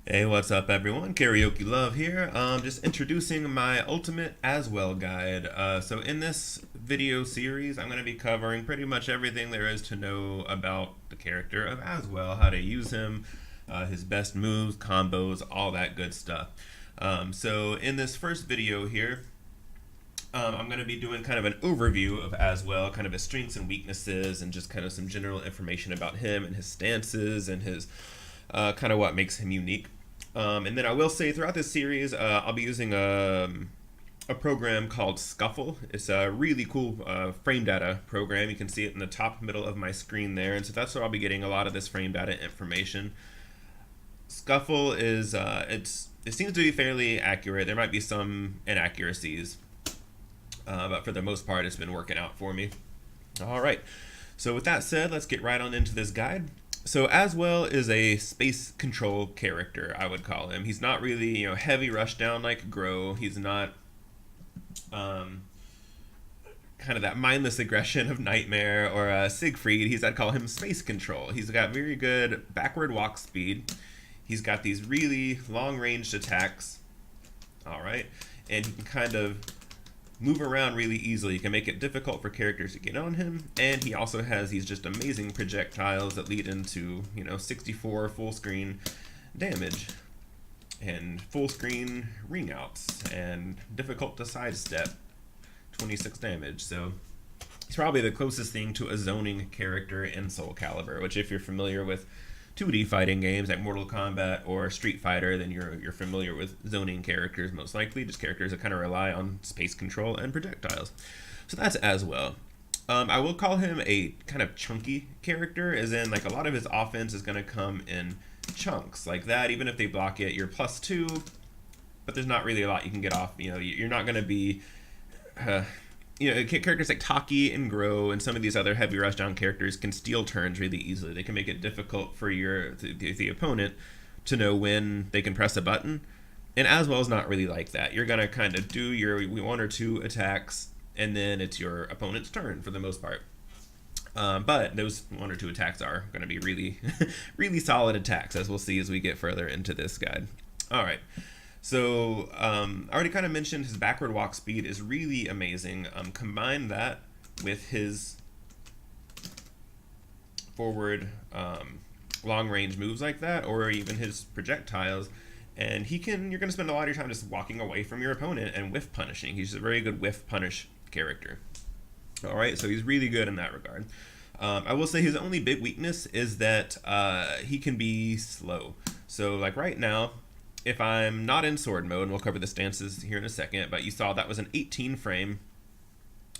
Hey, what's up, everyone? Karaokelove here. Just introducing my ultimate Azwel guide. So in this video series, I'm going to be covering pretty much everything there is to know about the character of Azwel, how to use him, his best moves, combos, all that good stuff. So in this first video here, I'm going to be doing kind of an overview of Azwel, kind of his strengths and weaknesses, and just kind of some general information about him and his stances and his kind of what makes him unique. And then I will say throughout this series, I'll be using a program called Scuffle. It's a really cool frame data program. You can see it in the top middle of my screen there. And so that's where I'll be getting a lot of this frame data information. Scuffle is, it seems to be fairly accurate. There might be some inaccuracies, but for the most part, it's been working out for me. All right. So with that said, let's get right on into this guide. So Azwel is a space control character, I would call him. He's not really, heavy rushdown like Grow. He's not kind of that mindless aggression of Nightmare or Siegfried. I'd call him space control. He's got very good backward walk speed. He's got these really long ranged attacks. All right. And he can kind of move around really easily. You can make it difficult for characters to get on him, and he also has these just amazing projectiles that lead into 64 full screen damage and full screen ring outs and difficult to sidestep 26 damage. So he's probably the closest thing to a zoning character in Soulcalibur, which if you're familiar with 2D fighting games like Mortal Kombat or Street Fighter, then you're familiar with zoning characters, most likely, just characters that kind of rely on space control and projectiles. So that's Azwel. I will call him a kind of chunky character, as in like a lot of his offense is going to come in chunks like that. Even if they block it, you're +2, but there's not really a lot you can get off. You're not going to be characters like Taki and Grow and some of these other heavy rushdown characters can steal turns really easily. They can make it difficult for the opponent to know when they can press a button. And Azwel's not really like that. You're gonna kind of do your one or two attacks, and then it's your opponent's turn for the most part. But those one or two attacks are going to be really, really solid attacks, as we'll see as we get further into this guide. All right. So I already kind of mentioned his backward walk speed is really amazing. Combine that with his forward long range moves like that, or even his projectiles, and you're going to spend a lot of your time just walking away from your opponent and whiff punishing. He's a very good whiff punish character. All right, so he's really good in that regard. I will say his only big weakness is that he can be slow. So like right now, if I'm not in sword mode, and we'll cover the stances here in a second, but you saw that was an 18 frame.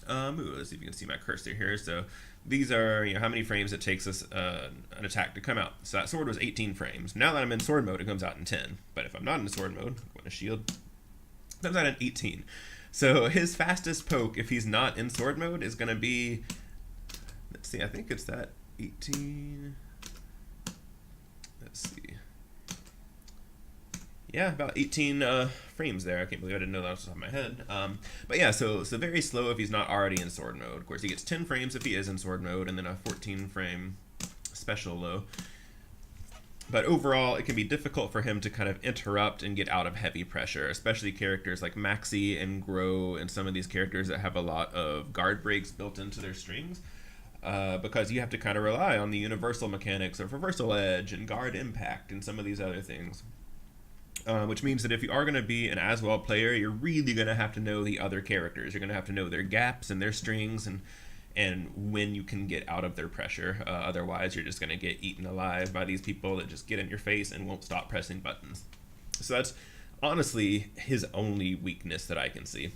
Let's see if you can see my cursor here. So these are how many frames it takes us an attack to come out. So that sword was 18 frames. Now that I'm in sword mode, it comes out in 10. But if I'm not in sword mode, I'm going to shield, it comes out in 18. So his fastest poke, if he's not in sword mode, is going to be, let's see, I think it's that 18. Let's see. Yeah, about 18 frames there. I can't believe I didn't know that off the top of my head. But yeah, so very slow if he's not already in sword mode. Of course, he gets 10 frames if he is in sword mode, and then a 14 frame special low. But overall, it can be difficult for him to kind of interrupt and get out of heavy pressure, especially characters like Maxi and Grow and some of these characters that have a lot of guard breaks built into their strings. Because you have to kind of rely on the universal mechanics of reversal edge and guard impact and some of these other things. Which means that if you are going to be an Azwel player, you're really going to have to know the other characters. You're going to have to know their gaps and their strings and when you can get out of their pressure. Otherwise, you're just going to get eaten alive by these people that just get in your face and won't stop pressing buttons. So that's honestly his only weakness that I can see,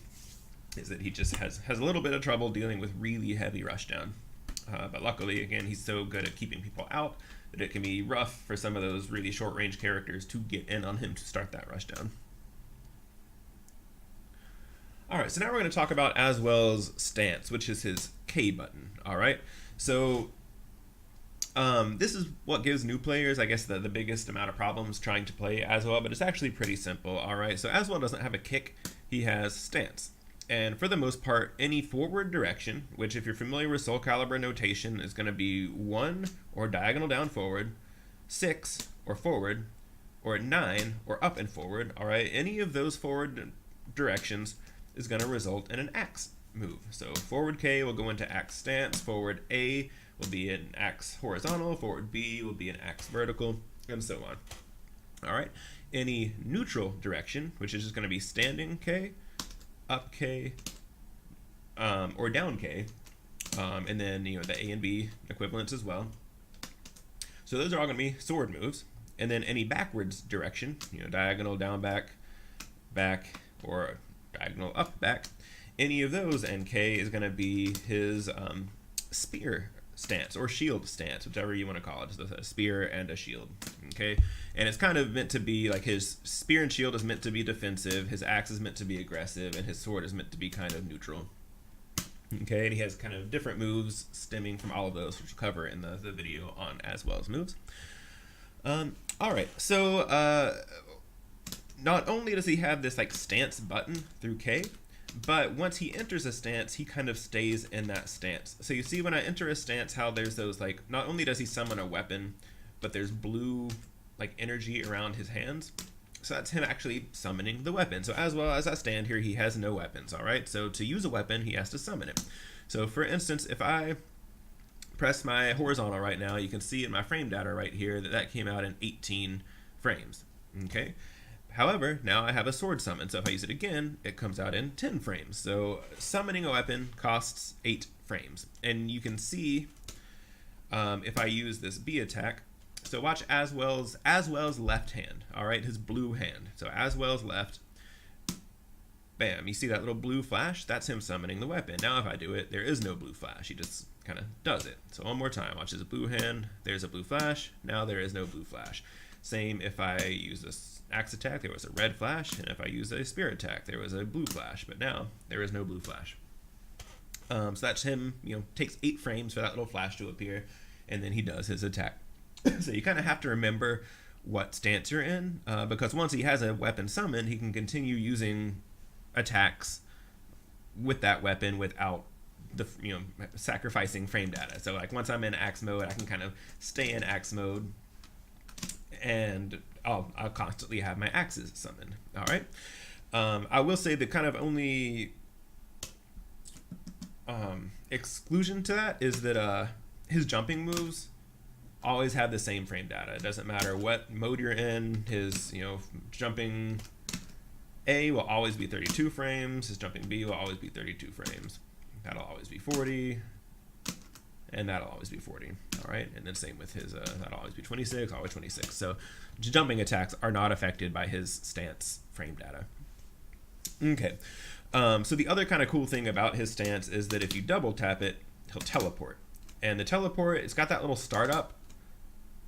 is that he just has a little bit of trouble dealing with really heavy rushdown. But luckily, again, he's so good at keeping people out that it can be rough for some of those really short-range characters to get in on him to start that rushdown. All right, so now we're going to talk about Azwel's stance, which is his K button. All right, so this is what gives new players, I guess, the biggest amount of problems trying to play Azwel, but it's actually pretty simple. All right, so Azwel doesn't have a kick; he has stance. And for the most part, any forward direction, which if you're familiar with Soulcalibur notation, is going to be 1 or diagonal down forward, 6 or forward, or 9, or up and forward, all right, any of those forward directions is going to result in an axe move. So forward K will go into axe stance, forward A will be an axe horizontal, forward B will be an axe vertical, and so on. All right, any neutral direction, which is just going to be standing K, up K, or down K, and then the A and B equivalents as well. So those are all going to be sword moves. And then any backwards direction, diagonal down, back, back, or diagonal up, back, any of those, and K is going to be his spear stance or shield stance, whichever you want to call it. It's a spear and a shield, okay? And it's kind of meant to be like his spear and shield is meant to be defensive, his axe is meant to be aggressive, and his sword is meant to be kind of neutral. Okay, and he has kind of different moves stemming from all of those, which we'll cover in the video on Azwel's moves. All right, so not only does he have this like stance button through K, but once he enters a stance, he kind of stays in that stance. So you see when I enter a stance how there's those like, not only does he summon a weapon, but there's blue like energy around his hands. So that's him actually summoning the weapon. So as well as I stand here, he has no weapons, all right? So to use a weapon, he has to summon it. So for instance, if I press my horizontal right now, you can see in my frame data right here that came out in 18 frames, okay? However, now I have a sword summon, so if I use it again, it comes out in 10 frames. So summoning a weapon costs 8 frames. And you can see if I use this B attack, so watch Azwel's left hand, all right, his blue hand. So Azwel's left, bam, you see that little blue flash? That's him summoning the weapon. Now if I do it, there is no blue flash. He just kind of does it. So one more time, watch his blue hand, there's a blue flash, now there is no blue flash. Same if I use this axe attack, there was a red flash, and if I use a spear attack, there was a blue flash, but now there is no blue flash. So that's him, takes 8 frames for that little flash to appear, and then he does his attack. So you kind of have to remember what stance you're in, because once he has a weapon summoned, he can continue using attacks with that weapon without the sacrificing frame data. So like once I'm in axe mode, I can kind of stay in axe mode, and I'll constantly have my axes summoned. All right. I will say the kind of only exclusion to that is that his jumping moves always have the same frame data. It doesn't matter what mode you're in. His jumping A will always be 32 frames. His jumping B will always be 32 frames. That'll always be 40, and that'll always be 40. All right, and then same with his. That'll always be 26, always 26. So jumping attacks are not affected by his stance frame data. Okay, so the other kind of cool thing about his stance is that if you double tap it, he'll teleport. And the teleport, it's got that little startup,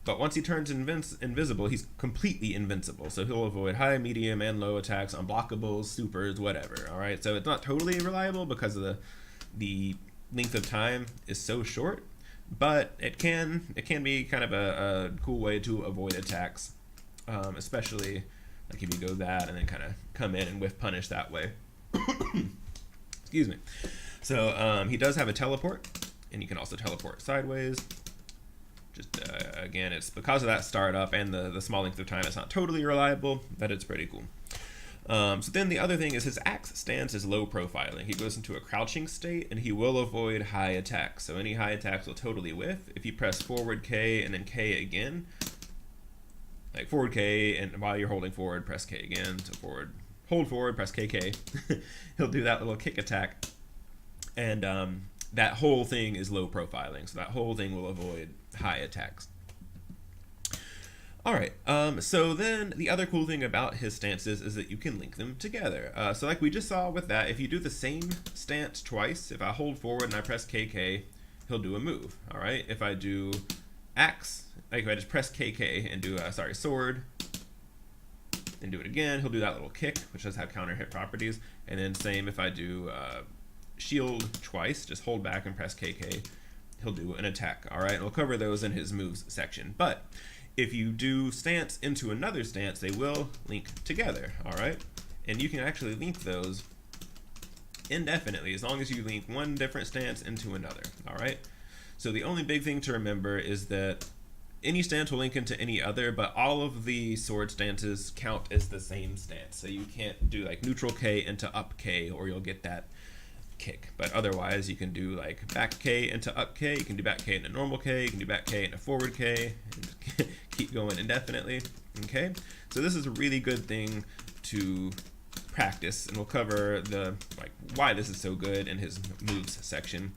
but once he turns invisible, he's completely invincible. So he'll avoid high, medium, and low attacks, unblockables, supers, whatever. All right, so it's not totally reliable because of the length of time is so short, but it can be kind of a cool way to avoid attacks, especially like if you go that and then kind of come in and whiff punish that way. Excuse me. So he does have a teleport, and you can also teleport sideways. Just again, it's because of that startup and the small length of time, it's not totally reliable, but it's pretty cool. So then the other thing is his axe stance is low profiling. He goes into a crouching state, and he will avoid high attacks. So any high attacks will totally whiff. If you press forward K and then K again, like forward K, and while you're holding forward, press K again. So forward, hold forward, press KK. He'll do that little kick attack, and that whole thing is low profiling. So that whole thing will avoid high attacks. All right, so then the other cool thing about his stances is that you can link them together. So like we just saw with that, if you do the same stance twice, if I hold forward and I press KK, he'll do a move, all right? If I do axe, like if I just press KK and do, sword, then do it again, he'll do that little kick, which does have counter hit properties. And then same if I do shield twice, just hold back and press KK, he'll do an attack, all right? And we'll cover those in his moves section. But if you do stance into another stance, they will link together, all right? And you can actually link those indefinitely as long as you link one different stance into another, all right? So the only big thing to remember is that any stance will link into any other, but all of the sword stances count as the same stance. So you can't do like neutral K into up K, or you'll get that kick. But otherwise, you can do like back K into up K, you can do back K into normal K, you can do back K into forward K, and keep going indefinitely. Okay, so this is a really good thing to practice, and we'll cover the why this is so good in his moves section.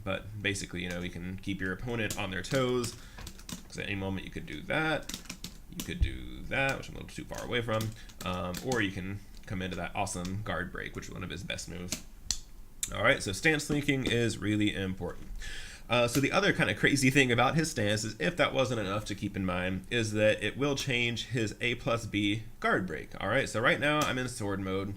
But basically, you can keep your opponent on their toes, because at any moment you could do that, you could do that, which I'm a little too far away from, or you can come into that awesome guard break, which is one of his best moves. All right, so stance linking is really important. So the other kind of crazy thing about his stance is, if that wasn't enough to keep in mind, is that it will change his A+B guard break. All right, so right now I'm in sword mode,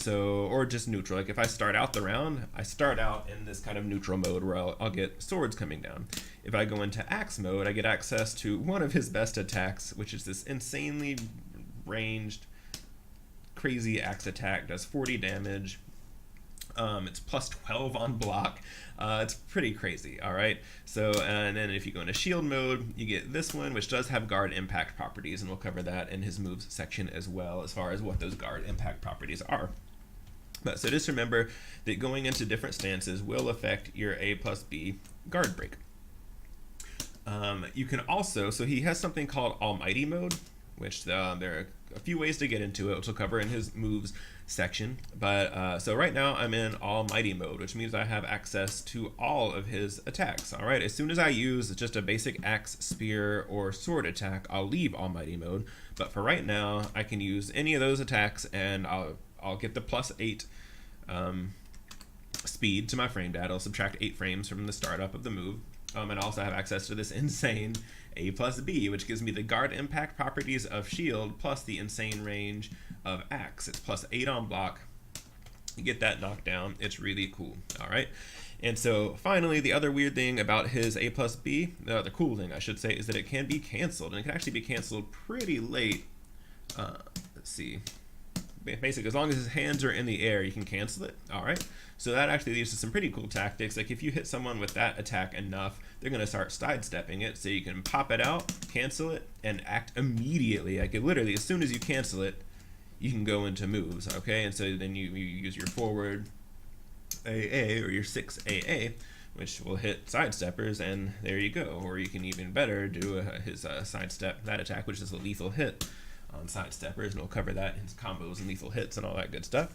or just neutral. Like if I start out the round, I start out in this kind of neutral mode where I'll get swords coming down. If I go into axe mode, I get access to one of his best attacks, which is this insanely ranged, crazy axe attack, does 40 damage. It's plus 12 on block. It's pretty crazy. All right, so and then if you go into shield mode, you get this one, which does have guard impact properties, and we'll cover that in his moves section as well, as far as what those guard impact properties are. But so just remember that going into different stances will affect your A+B guard break. You can also, so he has something called Almighty mode, which there are a few ways to get into it, which we'll cover in his moves section. But so right now I'm in Almighty mode, which means I have access to all of his attacks. All right, as soon as I use just a basic axe, spear, or sword attack, I'll leave Almighty mode. But for right now, I can use any of those attacks, and I'll get the +8 speed to my frame data. I'll subtract 8 frames from the startup of the move. And also have access to this insane A+B, which gives me the guard impact properties of shield plus the insane range of axe. It's +8 on block. You get that knocked down. It's really cool. All right. And so finally, the other weird thing about his A+B, the cool thing I should say, is that it can be canceled, and it can actually be canceled pretty late. Let's see. Basically, as long as his hands are in the air, you can cancel it. All right. So that actually leads to some pretty cool tactics. Like if you hit someone with that attack enough, they're going to start sidestepping it. So you can pop it out, cancel it, and act immediately. Like literally, as soon as you cancel it, you can go into moves. Okay. And so then you use your forward AA or your 6 AA, which will hit sidesteppers, and there you go. Or you can even better do his sidestep, that attack, which is a lethal hit on sidesteppers, and we'll cover that in his combos and lethal hits and all that good stuff.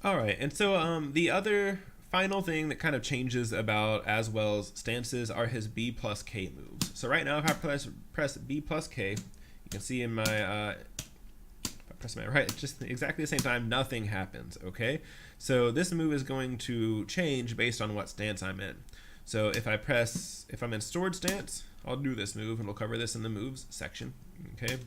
All right, and so the other final thing that kind of changes about Azwel's stances are his B+K moves. So right now, if I press B+K, you can see in my, if I press my right, just exactly the same time, nothing happens, okay? So this move is going to change based on what stance I'm in. So if I'm in sword stance, I'll do this move, and we'll cover this in the moves section, okay?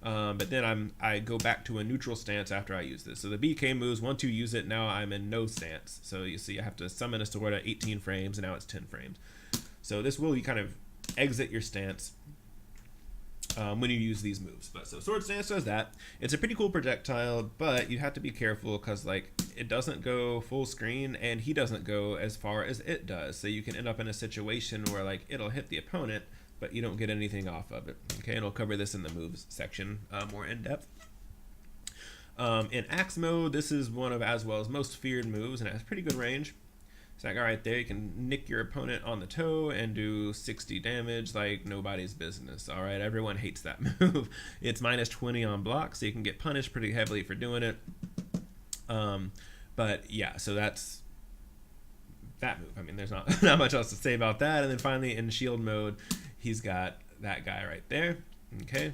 But then I go back to a neutral stance after I use this. So the BK moves, once you use it, now I'm in no stance. So you see I have to summon a sword at 18 frames, and now it's 10 frames. So this will kind of exit your stance when you use these moves. But so sword stance does that. It's a pretty cool projectile, but you have to be careful because it doesn't go full screen, and he doesn't go as far as it does. So you can end up in a situation where it'll hit the opponent, but you don't get anything off of it. Okay, and I'll cover this in the moves section more in depth. In axe mode, this is one of Azwel's most feared moves, and it has pretty good range. So all right there, you can nick your opponent on the toe and do 60 damage like nobody's business. All right, everyone hates that move. It's -20 on block, so you can get punished pretty heavily for doing it. But yeah, so that's that move. I mean, there's not much else to say about that. And then finally, in shield mode, he's got that guy right there. Okay.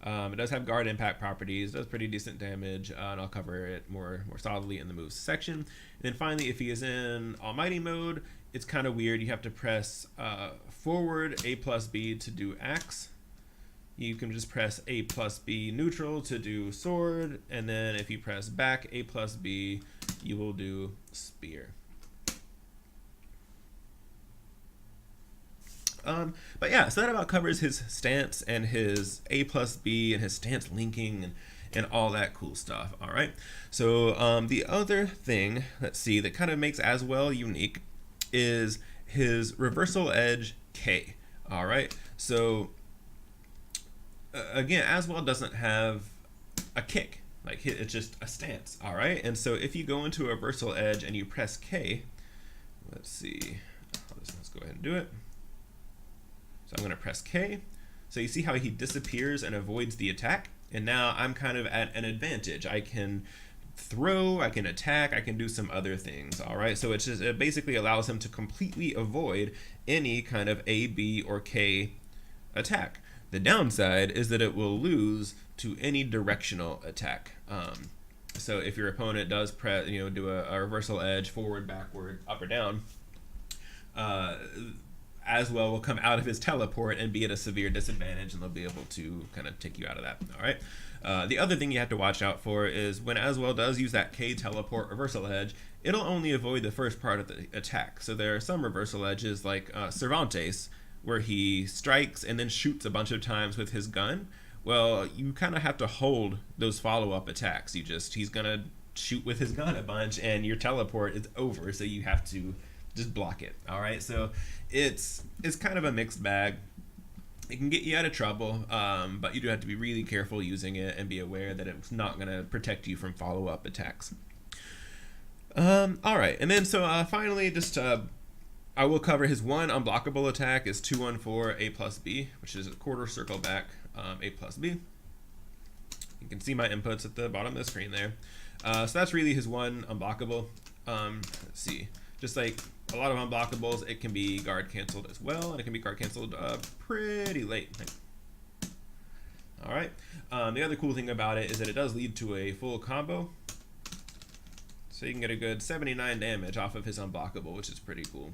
It does have guard impact properties, does pretty decent damage, and I'll cover it more solidly in the moves section. And then finally, if he is in Almighty mode, it's kind of weird. You have to press forward A+B to do axe. You can just press A+B neutral to do sword, and then if you press back A+B, you will do spear. But yeah, so that about covers his stance and his A+B and his stance linking and all that cool stuff. All right. So the other thing, let's see, that kind of makes Azwel unique is his reversal edge K. All right, so again, Azwel doesn't have a kick. Like it's just a stance. All right, and so if you go into a reversal edge and you press K, let's see. Let's go ahead and do it. So I'm going to press K. So you see how he disappears and avoids the attack, and now I'm kind of at an advantage. I can throw, I can attack, I can do some other things. All right, so it basically allows him to completely avoid any kind of A, B, or K attack. The downside is that it will lose to any directional attack. So if your opponent does press, do a reversal edge, forward, backward, up or down, Azwel will come out of his teleport and be at a severe disadvantage, and they'll be able to kind of take you out of that. All right. The other thing you have to watch out for is when Azwel does use that K teleport reversal edge, it'll only avoid the first part of the attack. So there are some reversal edges like Cervantes, where he strikes and then shoots a bunch of times with his gun. Well, you kind of have to hold those follow-up attacks. He's gonna shoot with his gun a bunch, and your teleport is over, so you have to just block it. All right, so it's kind of a mixed bag. It can get you out of trouble, but you do have to be really careful using it and be aware that it's not going to protect you from follow-up attacks. All right, and then so finally, just I will cover his one unblockable attack is 214 A plus B, which is a quarter circle back A plus B. You can see my inputs at the bottom of the screen there. So that's really his one unblockable. Let's see, just like a lot of unblockables, it can be guard canceled as well, and it can be guard canceled pretty late. All right. The other cool thing about it is that it does lead to a full combo, so you can get a good 79 damage off of his unblockable, which is pretty cool.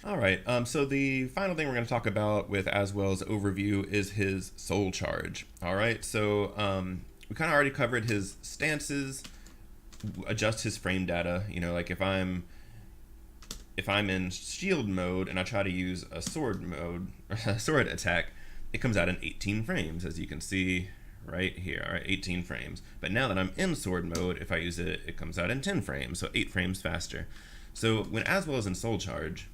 All right. So the final thing we're going to talk about with Azwel's overview is his soul charge. All right. So we kind of already covered his stances, adjust his frame data. Like if I'm in shield mode and I try to use a sword mode, sword attack, it comes out in 18 frames, as you can see right here. All right, 18 frames. But now that I'm in sword mode, if I use it, it comes out in 10 frames, so 8 frames faster. So when Azwel is in soul charge,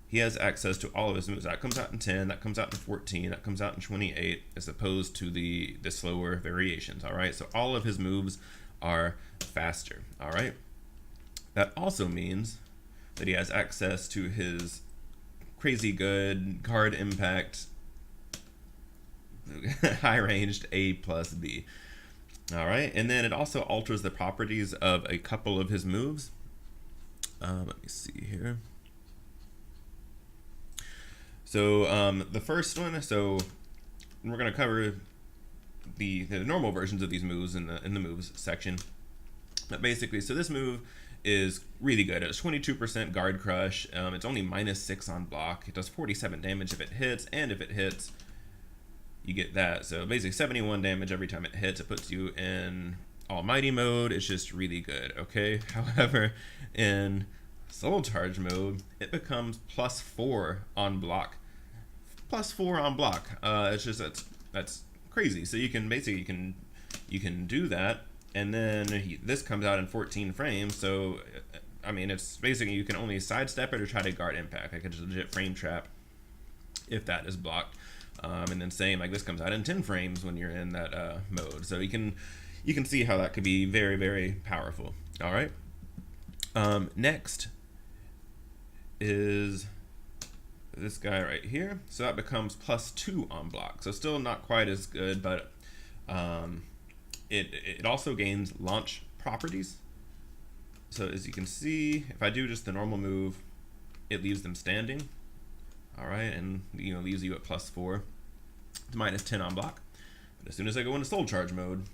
he has access to all of his moves. That comes out in 10, that comes out in 14, that comes out in 28, as opposed to the slower variations. All right, so all of his moves are faster. All right, that also means that he has access to his crazy good guard impact high ranged A plus B. All right, and then it also alters the properties of a couple of his moves. Let me see here. So the first one, so we're going to cover the normal versions of these moves in the moves section. But basically, so this move is really good. It's 22% guard crush. It's only -6 on block. It does 47 damage if it hits, and if it hits, you get that. So basically 71 damage every time it hits. It puts you in almighty mode. It's just really good, okay? However, in soul charge mode, it becomes +4 on block. +4 on block. It's just that's crazy. So you can basically you can do that, and then this comes out in 14 frames. So I mean, it's basically you can only sidestep it or try to guard impact. Like it's a legit frame trap if that is blocked. And then same, like this comes out in 10 frames when you're in that mode. So you can see how that could be very, very powerful. All right. Next is this guy right here. So that becomes +2 on block. So still not quite as good, but it also gains launch properties. So as you can see, if I do just the normal move, it leaves them standing. All right, and leaves you at +4. It's -10 on block. But as soon as I go into soul charge mode,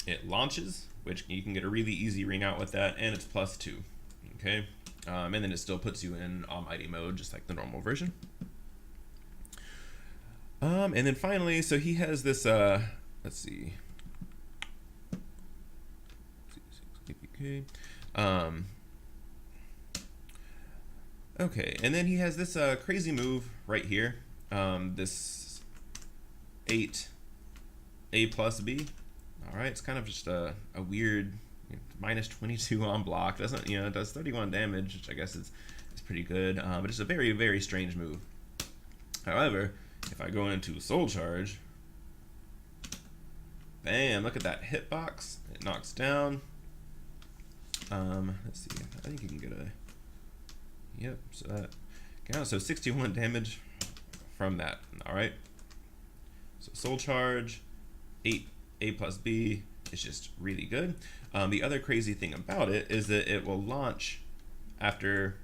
it launches, which you can get a really easy ring out with that, and it's +2. Okay, and then it still puts you in almighty mode, just like the normal version. And then finally, so he has this. Let's see. Okay, and then he has this crazy move right here. This 8 A plus B. All right, it's kind of just a weird -22 on block. Doesn't it does 31 damage, which I guess is pretty good, but it's a very, very strange move. However, if I go into Soul Charge, bam, look at that hitbox. It knocks down. Let's see, I think you can get a, yep, so that, so 61 damage from that, all right? So Soul Charge, 8 A plus B, is just really good. The other crazy thing about it is that it will launch after,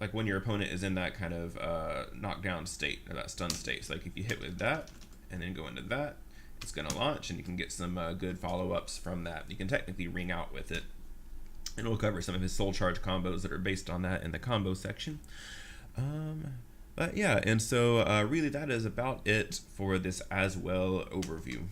like when your opponent is in that kind of knockdown state, or that stun state. So like if you hit with that, and then go into that, it's gonna launch, and you can get some good follow-ups from that. You can technically ring out with it. And we'll cover some of his Soul Charge combos that are based on that in the combo section. But yeah, and so really that is about it for this Azwel overview.